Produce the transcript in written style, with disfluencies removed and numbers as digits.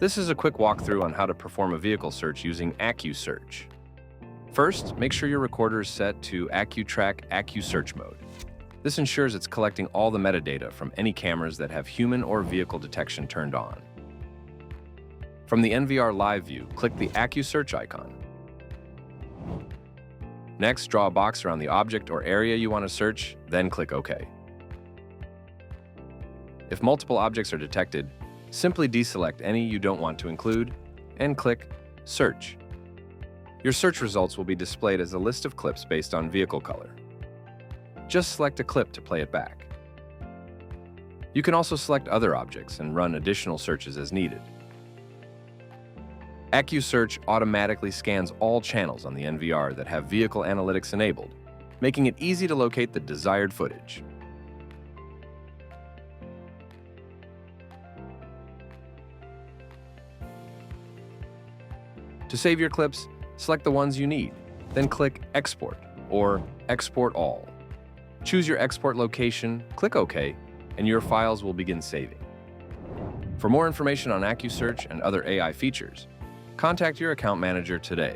This is a quick walkthrough on how to perform a vehicle search using AcuSearch. First, make sure your recorder is set to AcuTrack AcuSearch mode. This ensures it's collecting all the metadata from any cameras that have human or vehicle detection turned on. From the NVR Live view, click the AcuSearch icon. Next, draw a box around the object or area you want to search, then click OK. If multiple objects are detected, simply deselect any you don't want to include and click Search. Your search results will be displayed as a list of clips based on vehicle color. Just select a clip to play it back. You can also select other objects and run additional searches as needed. AcuSearch automatically scans all channels on the NVR that have vehicle analytics enabled, making it easy to locate the desired footage. To save your clips, select the ones you need, then click Export or Export All. Choose your export location, click OK, and your files will begin saving. For more information on AcuSearch and other AI features, contact your account manager today.